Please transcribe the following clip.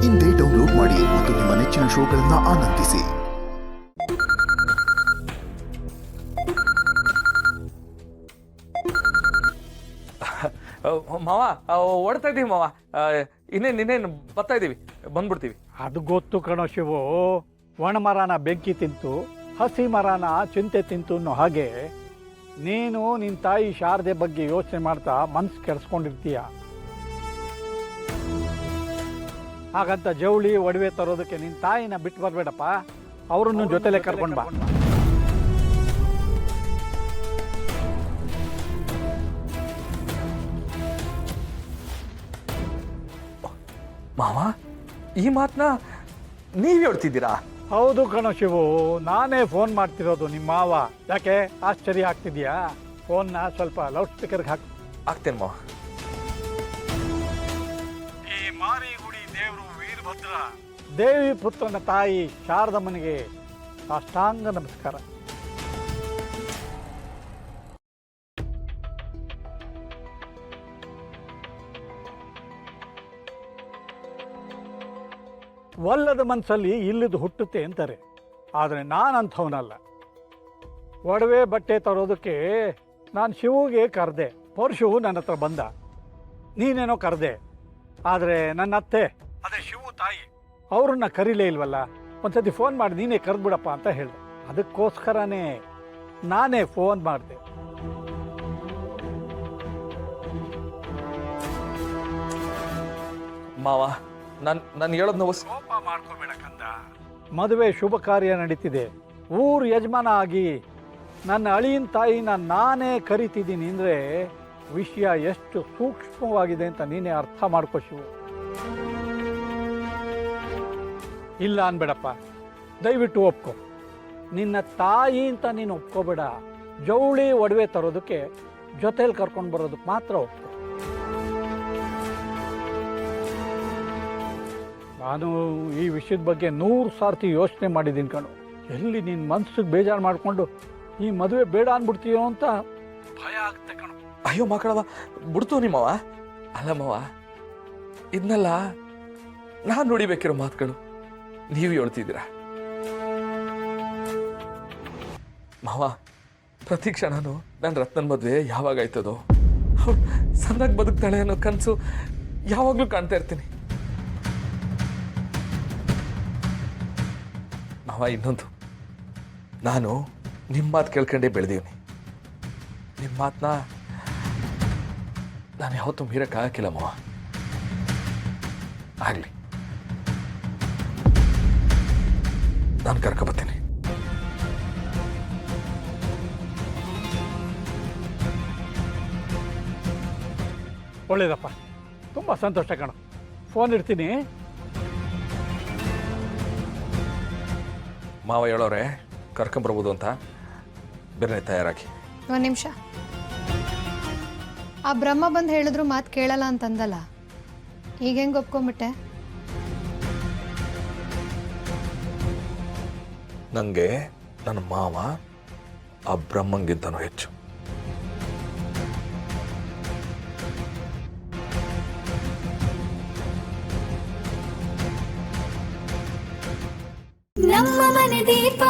ಇಂದೇ ಡೌನ್ಲೋಡ್ ಮಾಡಿ ಮತ್ತು ನಿಮ್ಮ ನೆಚ್ಚಿನ ಶೋಗಳನ್ನು ಆನಂದಿಸಿ. ಮಾವ ಓಡ್ತಾ ಇದ್ದೀವಿ ಮಾವ. ಇನ್ನೇನು ಬರ್ತಾ ಇದ್ದೀವಿ, ಬಂದ್ಬಿಡ್ತೀವಿ. ಅದು ಗೊತ್ತು ಕಣೋ ಶಿವು. ಒಣ ಮರನ ಬೆಂಕಿ ತಿಂತು, ಹಸಿ ಮರನ ಚಿಂತೆ ತಿಂತು ಅನ್ನೋ ಹಾಗೆ ನೀನು ನಿನ್ನ ತಾಯಿ ಶಾರದೆ ಬಗ್ಗೆ ಯೋಚನೆ ಮಾಡ್ತಾ ಮನ್ಸು ಕೆಡಿಸ್ಕೊಂಡಿರ್ತೀಯ. ಹಾಗಂತ ಜವಳಿ ಒಡವೆ ತರೋದಕ್ಕೆ ನಿನ್ನ ತಾಯಿನ ಬಿಟ್ಟು ಬರಬೇಡಪ್ಪ, ಅವರನ್ನು ಜೊತೆಲೆ ಕರ್ಕೊಂಡು ಬಾ. ಮಾವ, ಈ ಮಾತನ್ನ ನೀವು ಹೇಳ್ತಿದ್ದೀರಾ? ಹೌದು ಕಣೋ ಶಿವು, ನಾನೇ ಫೋನ್ ಮಾಡ್ತಿರೋದು ನಿಮ್ಮ ಮಾವ. ಯಾಕೆ ಆಶ್ಚರ್ಯ ಆಗ್ತಿದ್ಯಾ? ಫೋನ್ನ ಸ್ವಲ್ಪ ಲೌಡ್ ಸ್ಪೀಕರ್ಗೆ ಆಗ್ತೇನೆ ಮಾವ. ಈ ಮಾರಿಗುಡಿ ದೇವರು ವೀರಭದ್ರ ದೇವಿ ಪುತ್ರನ ತಾಯಿ ಶಾರದಮ್ಮನಿಗೆ ಸಾಷ್ಟಾಂಗ ನಮಸ್ಕಾರ. ಒಲ್ಲದ ಮನಸ್ಸಲ್ಲಿ ಇಲ್ಲದು ಹುಟ್ಟುತ್ತೆ ಅಂತಾರೆ, ಆದರೆ ನಾನಂಥವನಲ್ಲ. ಒಡವೆ ಬಟ್ಟೆ ತರೋದಕ್ಕೆ ನಾನು ಶಿವುಗೆ ಕರೆದೆ. ಪರಶುವು ನನ್ನ ಹತ್ರ ಬಂದ, ನೀನೇನೋ ಕರೆದೆ. ಆದರೆ ನನ್ನ ಅತ್ತೆ, ಅದೇ ಶಿವು ತಾಯಿ, ಅವ್ರನ್ನ ಕರೀಲೇ ಇಲ್ವಲ್ಲ. ಒಂದ್ಸತಿ ಫೋನ್ ಮಾಡಿ ನೀನೇ ಕರೆದ್ಬಿಡಪ್ಪ ಅಂತ ಹೇಳಿದೆ. ಅದಕ್ಕೋಸ್ಕರನೇ ನಾನೇ ಫೋನ್ ಮಾಡಿದೆ. ಮಾವ, ನಾನು ಹೇಳೋದ್ನ ಕೋಪ ಮಾಡ್ಕೋಬೇಡ ಕಂದ. ಮದುವೆ ಶುಭ ಕಾರ್ಯ ನಡೀತಿದೆ. ಊರು ಯಜಮಾನ ಆಗಿ ನನ್ನ ಅಳಿಯನ ತಾಯಿನ ನಾನೇ ಕರಿತಿದ್ದೀನಿ ಅಂದರೆ ವಿಷಯ ಎಷ್ಟು ಸೂಕ್ಷ್ಮವಾಗಿದೆ ಅಂತ ನೀನೇ ಅರ್ಥ ಮಾಡ್ಕೋ ಶಿವು. ಇಲ್ಲ ಅನ್ಬೇಡಪ್ಪ, ದಯವಿಟ್ಟು ಒಪ್ಕೊ. ನಿನ್ನ ತಾಯಿ ಅಂತ ನೀನು ಒಪ್ಕೋಬೇಡ. ಜವಳಿ ಒಡವೆ ತರೋದಕ್ಕೆ ಜೊತೆಲಿ ಕರ್ಕೊಂಡು ಬರೋದಕ್ಕೆ ಮಾತ್ರ ಒಪ್ಕೊ. ನಾನು ಈ ವಿಷಯದ ಬಗ್ಗೆ 100 ಸಾರ್ತಿ ಯೋಚನೆ ಮಾಡಿದ್ದೀನಿ ಕಣು. ಎಲ್ಲಿ ನಿನ್ನ ಮನಸ್ಸಿಗೆ ಬೇಜಾರು ಮಾಡಿಕೊಂಡು ಈ ಮದುವೆ ಬೇಡ ಅಂದ್ಬಿಡ್ತೀಯೋ ಅಂತ ಭಯ ಆಗ್ತೆ ಕಣು. ಅಯ್ಯೋ ಮಕ್ಕಳವ, ಬಿಡ್ತು ನಿಮ್ಮವ. ಅಲ್ಲ ಮಾವ, ಇದನ್ನೆಲ್ಲ ನಾನು ನೋಡಿಬೇಕಿರೋ ಮಾತುಗಳು ನೀವು ಹೇಳ್ತಿದ್ದೀರಾ. ಮಾವ, ಪ್ರತಿ ಕ್ಷಣನೂ ನನ್ನ ರತ್ನನ ಮದುವೆ ಯಾವಾಗ ಆಯ್ತದೋ, ಅವ್ರು ಸಣ್ಣಾಗಿ ಬದುಕ್ತಾಳೆ ಅನ್ನೋ ಕನಸು ಯಾವಾಗಲೂ ಕಾಣ್ತಾ ಇರ್ತೀನಿ. ಮಾವ, ಇನ್ನೊಂದು, ನಾನು ನಿಮ್ಮ ಮಾತು ಕೇಳ್ಕೊಂಡೇ ಬೆಳೆದೀನಿ. ನಿಮ್ಮ ಮಾತನ್ನ ನಾನು ಯಾವತ್ತೂ ಮೀರಕ್ಕಾಗಕ್ಕಿಲ್ಲ ಮಾವ. ಆಗಲಿ, ನಾನು ಕರ್ಕೊಬರ್ತೀನಿ. ಒಳ್ಳೇದಪ್ಪ, ತುಂಬ ಸಂತೋಷ ಕಣ. ಫೋನ್ ಇಡ್ತೀನಿ. ಮಾವ ಹೇಳೋರೆ ಕರ್ಕೊಂಬರ್ಬೋದು ಅಂತ, ಬೇರೆ ತಯಾರಾಗಿ. ಒಂದು ನಿಮಿಷ. ಆ ಬ್ರಹ್ಮ ಬಂದು ಹೇಳಿದ್ರು ಮಾತು ಕೇಳಲ್ಲ ಅಂತಂದಲ್ಲ, ಈಗ ಹೆಂಗೆ ಒಪ್ಕೊಂಬಿಟ್ಟೆ? ನನಗೆ ನನ್ನ ಮಾವ ಆ ಬ್ರಹ್ಮಂಗಿಂತನೂ ಹೆಚ್ಚು. ನಮ್ಮ ಮನೆ ದೀಪ